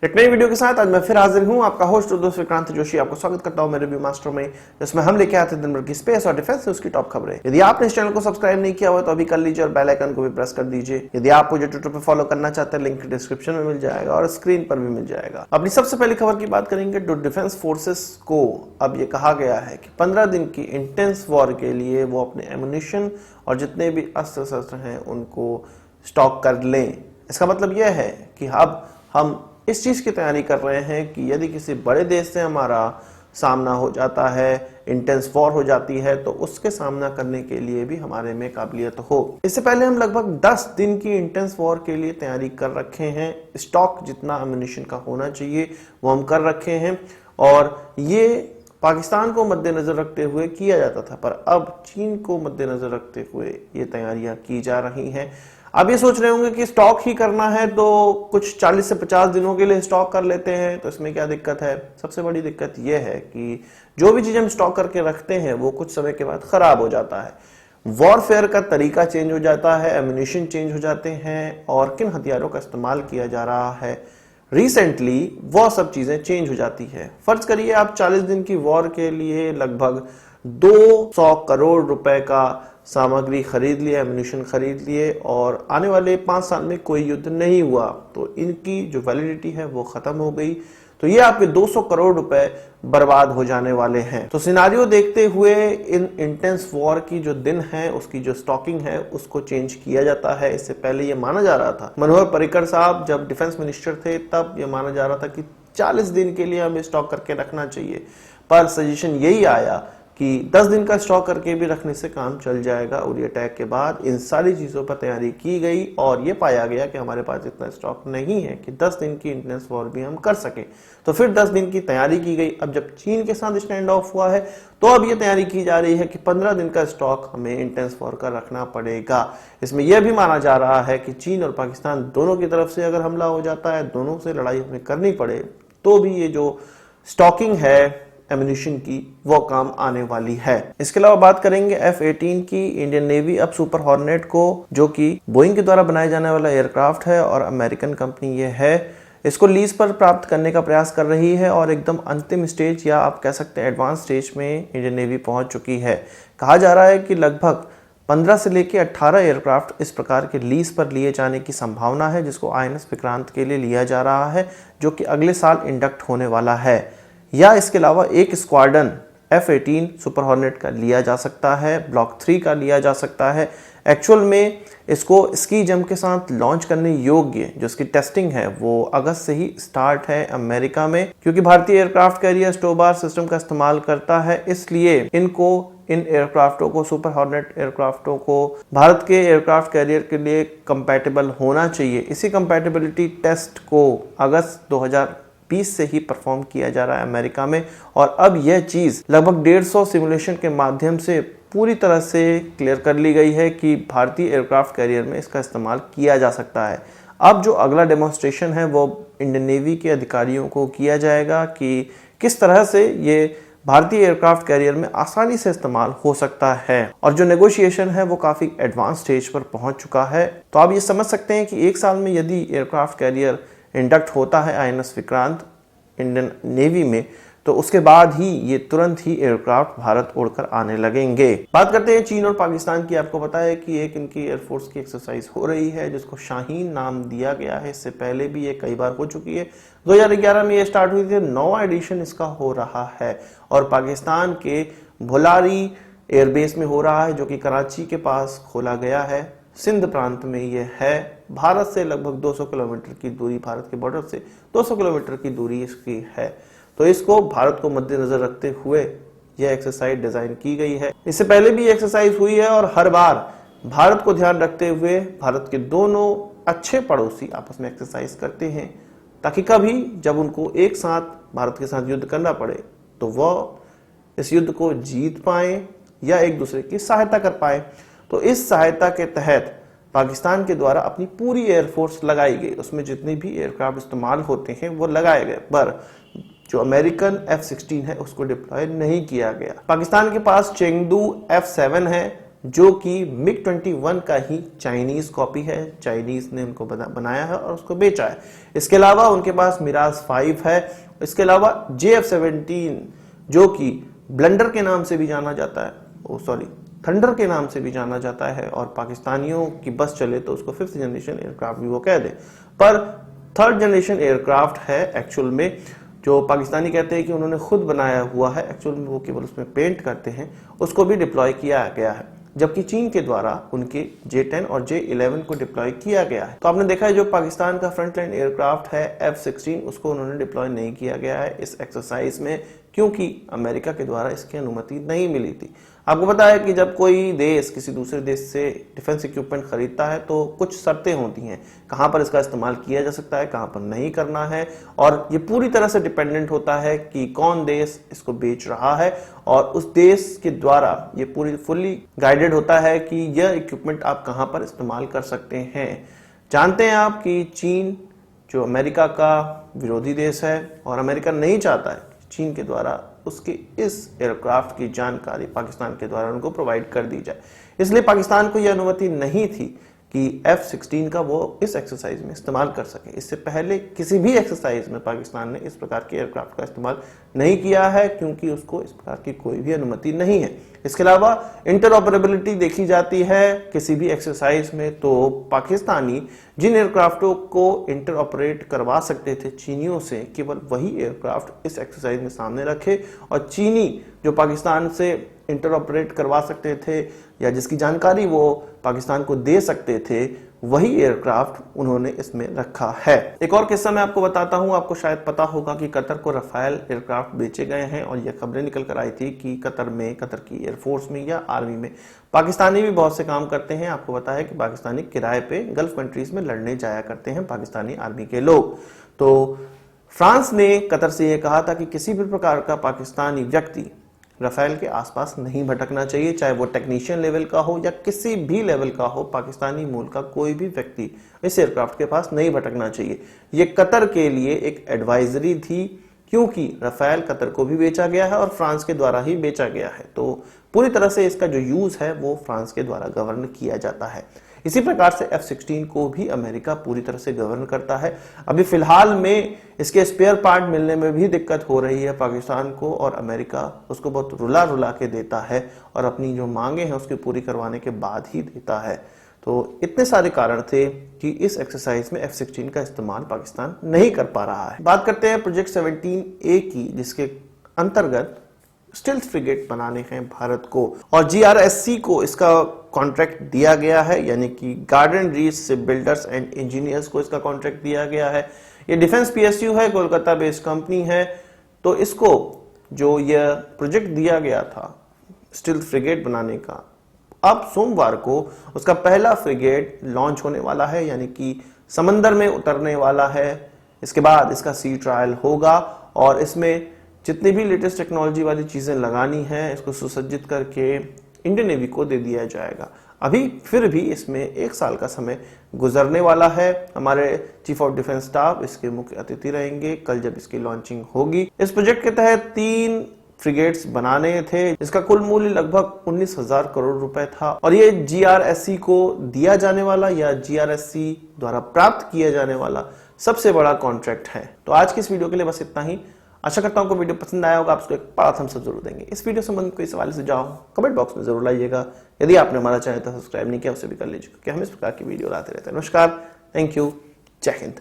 एक नई वीडियो के साथ आज मैं फिर हाजिर हूं, आपका होस्ट दोस्त विक्रांत जोशी। आपको स्वागत करता हूं मेरे रिव्यू मास्टर में, जिसमें हम लेके आते हैं दिन भर की स्पेस और डिफेंस न्यूज की टॉप खबरें। यदि आपने इस चैनल को सब्सक्राइब नहीं किया हुआ तो अभी कर लीजिए और बेल आइकन को भी प्रेस कर दीजिए। यदि आप मुझे ट्विटर पर फॉलो करना चाहते हैं, लिंक डिस्क्रिप्शन में मिल जाएगा और स्क्रीन पर भी मिल जाएगा। अपनी सबसे पहली खबर की बात करेंगे तो डिफेंस फोर्सेस को अब ये कहा गया है कि 15 दिन की इंटेंस वॉर के लिए वो अपने एमुनिशन और जितने भी अस्त्र शस्त्र हैं उनको स्टॉक कर लें। इसका मतलब यह है कि अब हम इस चीज की तैयारी कर रहे हैं कि यदि किसी बड़े देश से हमारा सामना हो जाता है, इंटेंस वॉर हो जाती है, तो उसके सामना करने के लिए भी हमारे में काबिलियत हो। इससे पहले हम लगभग 10 दिन की इंटेंस वॉर के लिए तैयारी कर रखे हैं। स्टॉक जितना एमुनिशन का होना चाहिए वो हम कर रखे हैं और ये पाकिस्तान को मद्देनजर रखते हुए किया जाता था, पर अब चीन को मद्देनजर रखते हुए ये तैयारियां की जा रही हैं। आप ये सोच रहे होंगे कि स्टॉक ही करना है तो कुछ 40 से 50 दिनों के लिए स्टॉक कर लेते हैं, तो इसमें क्या दिक्कत है? सबसे बड़ी दिक्कत यह है कि जो भी चीज हम स्टॉक करके रखते हैं वो कुछ समय के बाद खराब हो जाता है। वॉरफेयर का तरीका चेंज हो जाता है, एम्यूनिशन चेंज हो जाते हैं और किन हथियारों का इस्तेमाल किया जा रहा है रिसेंटली, वो सब चीजें चेंज हो जाती है। फर्ज करिए आप 40 दिन की वॉर के लिए लगभग 200 करोड़ रुपए का सामग्री खरीद लिया, एम्यूनिशन खरीद लिए और आने वाले 5 साल में कोई युद्ध नहीं हुआ तो इनकी जो वैलिडिटी है वो खत्म हो गई, तो ये आपके 200 करोड़ रुपए बर्बाद हो जाने वाले हैं। तो सिनारियो देखते हुए इन इंटेंस वॉर की जो दिन है उसकी जो स्टॉकिंग है उसको चेंज किया जाता है। इससे पहले ये माना जा रहा था, मनोहर पर्रिकर साहब जब डिफेंस मिनिस्टर थे तब ये माना जा रहा था कि 40 दिन के लिए हमें स्टॉक करके रखना चाहिए, पर सजेशन यही आया कि 10 दिन का स्टॉक करके भी रखने से काम चल जाएगा। उरी अटैक के बाद इन सारी चीजों पर तैयारी की गई और ये पाया गया कि हमारे पास इतना स्टॉक नहीं है कि 10 दिन की इंटेंस वॉर भी हम कर सके, तो फिर 10 दिन की तैयारी की गई। अब जब चीन के साथ स्टैंड ऑफ हुआ है तो अब ये तैयारी की जा रही है कि 15 दिन का स्टॉक हमें इंटेंस वॉर का रखना पड़ेगा। इसमें यह भी माना जा रहा है कि चीन और पाकिस्तान दोनों की तरफ से अगर हमला हो जाता है, दोनों से लड़ाई हमें करनी पड़े, तो भी ये जो स्टॉकिंग है एम्यूनिशन की वो काम आने वाली है। इसके अलावा बात करेंगे F-18 की। इंडियन नेवी अब सुपर हॉर्नेट को, जो कि बोइंग के द्वारा बनाया जाने वाला एयरक्राफ्ट है और अमेरिकन कंपनी ये है, इसको लीज पर प्राप्त करने का प्रयास कर रही है और एकदम अंतिम स्टेज या आप कह सकते हैं एडवांस स्टेज में इंडियन नेवी पहुंच चुकी है। कहा जा रहा है कि लगभग 15 से लेकर 18 एयरक्राफ्ट इस प्रकार के लीज पर लिए जाने की संभावना है, जिसको INS विक्रांत के लिए लिया जा रहा है, जो कि अगले साल इंडक्ट होने वाला है। या इसके अलावा एक स्क्वाड्रन F-18 सुपर हॉर्नेट का लिया जा सकता है, ब्लॉक 3 का लिया जा सकता है। एक्चुअल में इसको स्की जंप के साथ लॉन्च करने योग्य जो इसकी टेस्टिंग है वो अगस्त से ही स्टार्ट है अमेरिका में, क्योंकि भारतीय एयरक्राफ्ट कैरियर स्टोबार सिस्टम का इस्तेमाल करता है, इसलिए इन एयरक्राफ्टों को, सुपर हॉर्नेट एयरक्राफ्टों को भारत के एयरक्राफ्ट कैरियर के लिए कंपैटिबल होना चाहिए। इसी कंपैटिबिलिटी टेस्ट को अगस्त 2020 से ही परफॉर्म किया जा रहा है अमेरिका में और अब यह चीज लगभग 150 सिमुलेशन के माध्यम से पूरी तरह से क्लियर कर ली गई है कि भारतीय एयरक्राफ्ट कैरियर में इसका इस्तेमाल किया जा सकता है। अब जो अगला डेमोन्स्ट्रेशन है वो इंडियन नेवी के अधिकारियों को किया जाएगा कि किस तरह से ये भारतीय एयरक्राफ्ट कैरियर में आसानी से इस्तेमाल हो सकता है और जो नेगोशिएशन है वो काफी एडवांस स्टेज पर पहुंच चुका है। तो आप ये समझ सकते हैं कि एक साल में यदि एयरक्राफ्ट कैरियर इंडक्ट होता है INS विक्रांत इंडियन नेवी में, तो उसके बाद ही ये तुरंत ही एयरक्राफ्ट भारत उड़कर आने लगेंगे। बात करते हैं चीन और पाकिस्तान की। आपको पता है कि एक इनकी एयरफोर्स की एक्सरसाइज हो रही है जिसको शाहीन नाम दिया गया है। इससे पहले भी ये कई बार हो चुकी है, 2011 में ये स्टार्ट हुई थी, 9वां एडिशन इसका हो रहा है और पाकिस्तान के भुलारी एयरबेस में हो रहा है, जो कि कराची के पास खोला गया है, सिंध प्रांत में ये है। भारत से लगभग 200 किलोमीटर की दूरी, भारत के बॉर्डर से 200 किलोमीटर की दूरी इसकी है, तो इसको भारत को मद्देनजर रखते हुए यह एक्सरसाइज डिजाइन की गई है। इससे पहले भी एक्सरसाइज हुई है और हर बार भारत को ध्यान रखते हुए भारत के दोनों अच्छे पड़ोसी आपस में एक्सरसाइज करते हैं, ताकि कभी जब उनको एक साथ भारत के साथ युद्ध करना पड़े तो वह इस युद्ध को जीत पाए या एक दूसरे की सहायता कर पाए। तो इस सहायता के तहत पाकिस्तान के द्वारा अपनी पूरी एयरफोर्स लगाई गई, उसमें जितने भी एयरक्राफ्ट इस्तेमाल होते हैं वो लगाए गए, पर जो अमेरिकन F-16 है उसको डिप्लॉय नहीं किया गया। पाकिस्तान के पास चेंगडू F-7 है जो कि MiG-21 का ही चाइनीज कॉपी है। चाइनीज ने उनको बनाया है और उसको बेचा है। इसके अलावा उनके पास मिराज 5 है। इसके अलावा JF-17 जो कि ब्लंडर के नाम से भी जाना जाता है, थंडर के नाम से भी जाना जाता है, और पाकिस्तानियों की बस चले तो उसको 5th जनरेशन एयरक्राफ्ट भी वो कह दे, पर 3rd जनरेशन एयरक्राफ्ट है एक्चुअल में, जो पाकिस्तानी कहते हैं कि उन्होंने खुद बनाया हुआ है, एक्चुअल में वो केवल उसमें पेंट करते हैं, उसको भी डिप्लॉय किया गया है। जबकि चीन के द्वारा उनके J-10 और J-11 को डिप्लॉय किया गया है। तो आपने देखा है जो पाकिस्तान का फ्रंटलाइन एयरक्राफ्ट है F-16, उसको उन्होंने डिप्लॉय नहीं किया गया है इस एक्सरसाइज में, क्योंकि अमेरिका के द्वारा इसकी अनुमति नहीं मिली थी। आपको पता है कि जब कोई देश किसी दूसरे देश से डिफेंस इक्विपमेंट खरीदता है तो कुछ शर्तें होती हैं, कहां पर इसका इस्तेमाल किया जा सकता है, कहां पर नहीं करना है, और ये पूरी तरह से डिपेंडेंट होता है कि कौन देश इसको बेच रहा है, और उस देश के द्वारा ये पूरी फुल्ली गाइडेड होता है कि यह इक्विपमेंट आप कहां पर इस्तेमाल कर सकते हैं। जानते हैं आप कि चीन जो अमेरिका का विरोधी देश है, और अमेरिका नहीं चाहता है चीन के द्वारा उसके इस एयरक्राफ्ट की जानकारी पाकिस्तान के द्वारा उनको प्रोवाइड कर दी जाए, इसलिए पाकिस्तान को यह अनुमति नहीं थी कि F-16 का वो इस एक्सरसाइज में इस्तेमाल कर सके। इससे पहले किसी भी एक्सरसाइज में पाकिस्तान ने इस प्रकार के एयरक्राफ्ट का इस्तेमाल नहीं किया है, क्योंकि उसको इस प्रकार की कोई भी अनुमति नहीं है। इसके अलावा इंटरऑपरेबिलिटी देखी जाती है किसी भी एक्सरसाइज में, तो पाकिस्तानी जिन एयरक्राफ्टों को इंटरऑपरेट करवा सकते थे चीनियों से, केवल वही एयरक्राफ्ट इस एक्सरसाइज में सामने रखे, और चीनी जो पाकिस्तान से इंटरऑपरेट करवा सकते थे या जिसकी जानकारी वो पाकिस्तान को दे सकते थे, वही एयरक्राफ्ट उन्होंने इसमें रखा है। एक और किस्सा मैं आपको बताता हूं। आपको शायद पता होगा कि कतर को राफेल एयरक्राफ्ट बेचे गए हैं, और यह खबरें निकल कर आई थी कि कतर की एयरफोर्स में या आर्मी में पाकिस्तानी भी बहुत से काम करते हैं। आपको पता है कि पाकिस्तानी किराए पे गल्फ कंट्रीज में लड़ने जाया करते हैं पाकिस्तानी आर्मी के लोग। तो फ्रांस ने कतर से यह कहा था कि किसी भी प्रकार का पाकिस्तानी व्यक्ति राफेल के आसपास नहीं भटकना चाहिए, चाहे वो टेक्नीशियन लेवल का हो या किसी भी लेवल का हो, पाकिस्तानी मूल का कोई भी व्यक्ति इस एयरक्राफ्ट के पास नहीं भटकना चाहिए। ये कतर के लिए एक एडवाइजरी थी, क्योंकि राफेल कतर को भी बेचा गया है और फ्रांस के द्वारा ही बेचा गया है, तो पूरी तरह से इसका जो यूज है वो फ्रांस के द्वारा गवर्न किया जाता है। इसी प्रकार से F-16 को भी अमेरिका पूरी तरह से गवर्न करता है। अभी फिलहाल में इसके स्पेयर पार्ट मिलने में भी दिक्कत हो रही है पाकिस्तान को, और अमेरिका उसको बहुत रुला के देता है, और अपनी जो मांगे हैं उसकी पूरी करवाने के बाद ही देता है। तो इतने सारे कारण थे कि इस एक्सरसाइज में F-16 का इस्तेमाल पाकिस्तान नहीं कर पा रहा है। बात करते हैं प्रोजेक्ट 17A की, जिसके अंतर्गत स्टील्थ फ्रिगेट बनाने हैं भारत को, और GRSC को इसका कॉन्ट्रैक्ट दिया गया है, यानी कि गार्डन रीच से बिल्डर्स एंड इंजीनियर्स को इसका कॉन्ट्रैक्ट दिया गया है। ये डिफेंस PSU है, कोलकाता बेस्ड कंपनी है। तो इसको जो यह प्रोजेक्ट दिया गया था स्टील्थ फ्रिगेट बनाने का, अब सोमवार को उसका पहला फ्रिगेट लॉन्च होने वाला है, यानी कि समंदर में उतरने वाला है। इसके बाद इसका सी ट्रायल होगा, और इसमें जितनी भी लेटेस्ट टेक्नोलॉजी वाली चीजें लगानी है इसको सुसज्जित करके इंडियन नेवी को दे दिया जाएगा। अभी फिर भी इसमें 1 साल का समय गुजरने वाला है। हमारे चीफ ऑफ डिफेंस स्टाफ इसके मुख्य अतिथि रहेंगे कल जब इसकी लॉन्चिंग होगी। इस प्रोजेक्ट के तहत 3 फ्रिगेट्स बनाने थे, इसका कुल मूल्य लगभग 19,000 करोड़ रुपए था, और ये GRSC को दिया जाने वाला या GRSC द्वारा प्राप्त किया जाने वाला सबसे बड़ा कॉन्ट्रैक्ट है। तो आज की इस वीडियो के लिए बस इतना ही। आशा करता हूं आपको वीडियो पसंद आया होगा। आप उसको एक बड़ा थम्स अप जरूर देंगे। इस वीडियो संबंधित कोई सवाल से जाओ कमेंट बॉक्स में जरूर लाइएगा। यदि आपने हमारा चैनल सब्सक्राइब नहीं किया उसे भी कर लीजिए, क्योंकि हम इस प्रकार की वीडियो लाते रहते हैं। नमस्कार, थैंक यू, जय हिंद।